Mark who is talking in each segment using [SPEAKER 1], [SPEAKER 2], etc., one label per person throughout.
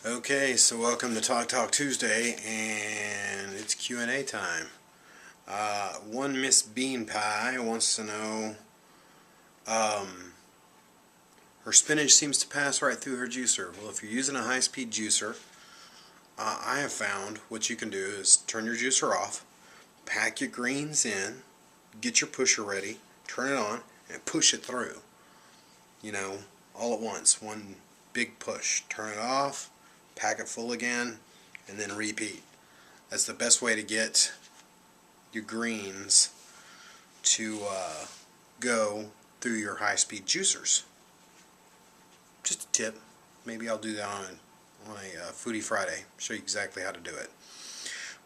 [SPEAKER 1] Okay, so welcome to Talk Tuesday, and it's Q&A time. One Miss Bean Pie wants to know, her spinach seems to pass right through her juicer. Well, if you're using a high-speed juicer, I have found what you can do is turn your juicer off, pack your greens in, get your pusher ready, turn it on, and push it through. You know, all at once, one big push. Turn it off, pack it full again, and then repeat. That's the best way to get your greens to go through your high-speed juicers. Just a tip. Maybe I'll do that on a Foodie Friday. Show you exactly how to do it.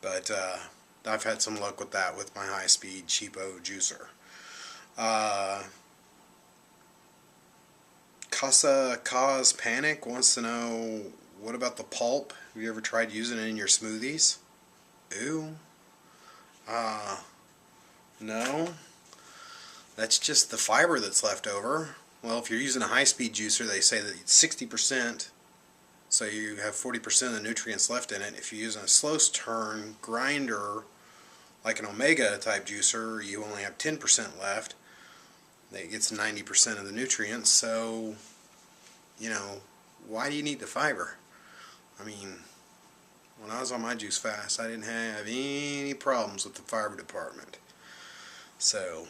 [SPEAKER 1] But I've had some luck with that with my high-speed cheapo juicer. Cause Panic wants to know, what about the pulp? Have you ever tried using it in your smoothies? Ooh. No. That's just the fiber that's left over. Well, if you're using a high-speed juicer, they say that it's 60%, so you have 40% of the nutrients left in it. If you're using a slow turn grinder, like an Omega type juicer, you only have 10% left. It gets 90% of the nutrients, so, you know, why do you need the fiber? I mean, when I was on my juice fast, I didn't have any problems with the fiber department. So,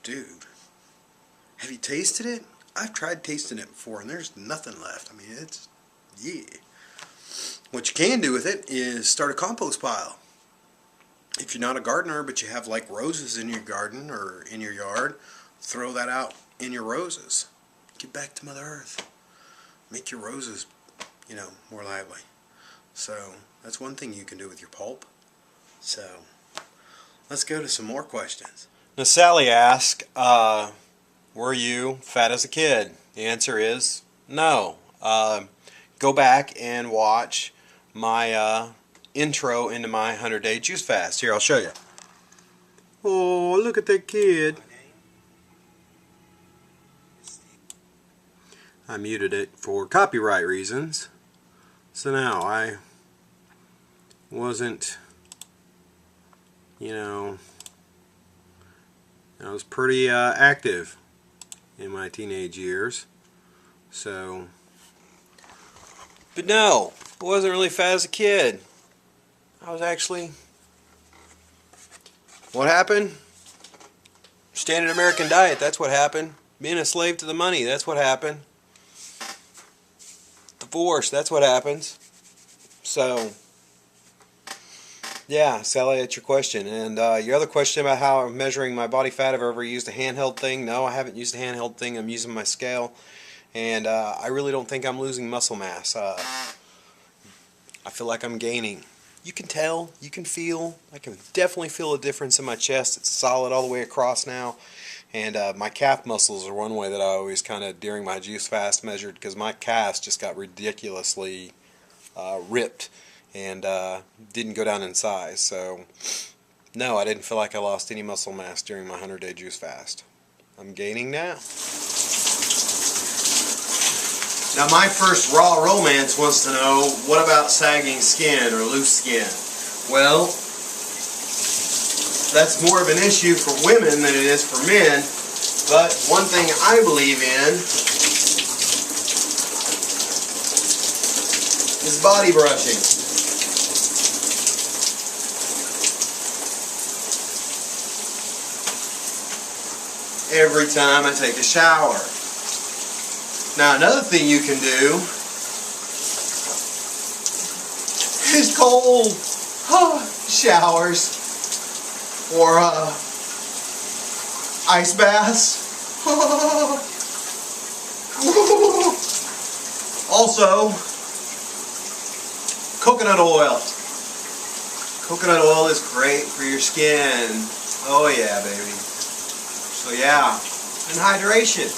[SPEAKER 1] dude, have you tasted it? I've tried tasting it before, and there's nothing left. I mean, it's, yeah. What you can do with it is start a compost pile. If you're not a gardener, but you have like roses in your garden or in your yard, throw that out in your roses. Get back to Mother Earth. Make your roses, you know, more lively. So that's one thing you can do with your pulp. So let's go to some more questions. Now Sally asked, were you fat as a kid? The answer is no. Go back and watch my intro into my 100-day juice fast. Here, I'll show you. Oh, look at that kid. I muted it for copyright reasons. So now I wasn't, you know, I was pretty active in my teenage years. So, but no, I wasn't really fat as a kid. I was actually, what happened? Standard American diet, that's what happened. Being a slave to the money, that's what happened. Divorce, that's what happens. So, yeah, Sally, that's your question. And your other question about how I'm measuring my body fat, have I ever used a handheld thing? No, I haven't used a handheld thing. I'm using my scale. And I really don't think I'm losing muscle mass. I feel like I'm gaining. You can tell, you can feel, I can definitely feel a difference in my chest. It's solid all the way across now. And my calf muscles are one way that I always kind of, during my juice fast, measured, because my calves just got ridiculously ripped and didn't go down in size. So, no, I didn't feel like I lost any muscle mass during my 100-day juice fast. I'm gaining now. Now, my first raw romance wants to know, what about sagging skin or loose skin? Well, that's more of an issue for women than it is for men, but one thing I believe in is body brushing. Every time I take a shower. Now, another thing you can do is cold showers or ice baths. Also, coconut oil. Coconut oil is great for your skin. Oh yeah, baby. So yeah, and hydration.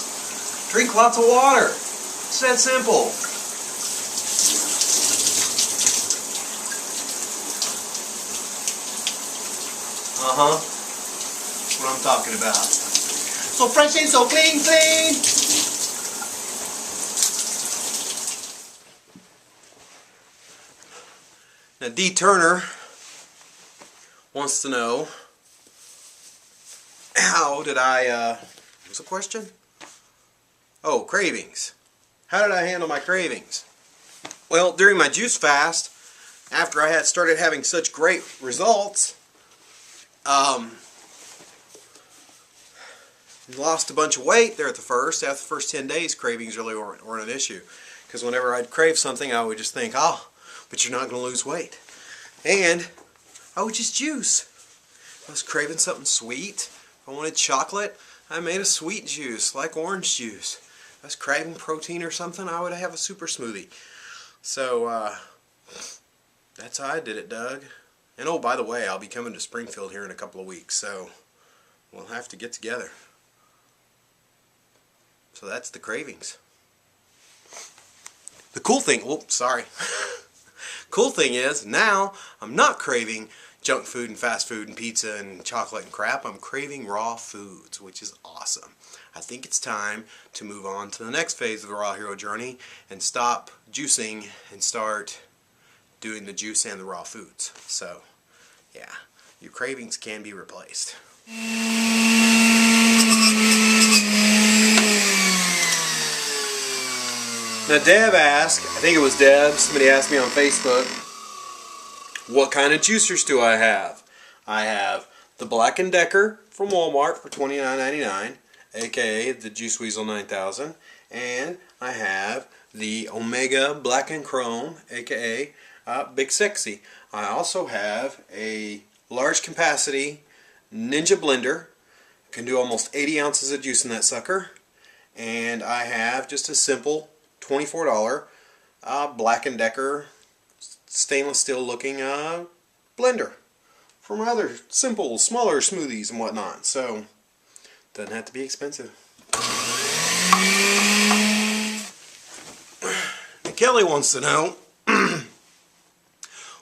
[SPEAKER 1] Drink lots of water. It's that simple. That's what I'm talking about. So fresh and so clean, clean. Now D. Turner wants to know, how did I, what was the question? Oh, cravings. How did I handle my cravings? Well, during my juice fast, after I had started having such great results, lost a bunch of weight there at the first. After the first 10 days, cravings really weren't an issue. Because whenever I'd crave something, I would just think, oh, but you're not going to lose weight. And I would just juice. If I was craving something sweet, if I wanted chocolate, I made a sweet juice, like orange juice. If I was craving protein or something, I would have a super smoothie. So, that's how I did it, Doug. And oh, by the way, I'll be coming to Springfield here in a couple of weeks, so we'll have to get together. So that's the cravings. The cool thing, cool thing is, now I'm not craving junk food and fast food and pizza and chocolate and crap. I'm craving raw foods, which is awesome. I think it's time to move on to the next phase of the Raw Hero journey and stop juicing and start doing the juice and the raw foods. So, yeah, your cravings can be replaced. Now Deb asked, I think it was Deb, somebody asked me on Facebook, what kind of juicers do I have? I have the Black & Decker from Walmart for $29.99, aka the Juice Weasel 9000, and I have the Omega Black & Chrome, aka Big Sexy. I also have a large capacity Ninja blender, can do almost 80 ounces of juice in that sucker, and I have just a simple $24 Black & Decker stainless steel looking blender for my other simple, smaller smoothies and whatnot. So, doesn't have to be expensive. Kelly wants to know,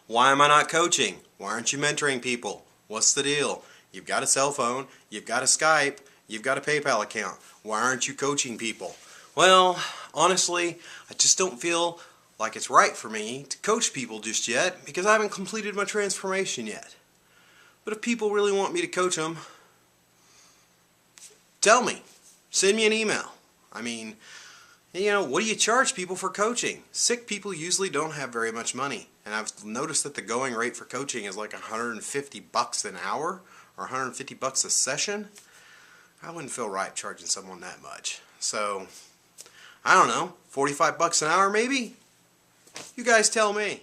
[SPEAKER 1] why am I not coaching? Why aren't you mentoring people? What's the deal? You've got a cell phone, you've got a Skype, you've got a PayPal account. Why aren't you coaching people? Well, honestly, I just don't feel like it's right for me to coach people just yet because I haven't completed my transformation yet. But if people really want me to coach them, tell me. Send me an email. I mean, you know, what do you charge people for coaching? Sick people usually don't have very much money. And I've noticed that the going rate for coaching is like $150 an hour or $150 a session. I wouldn't feel right charging someone that much. So, I don't know, $45 an hour maybe? You guys tell me.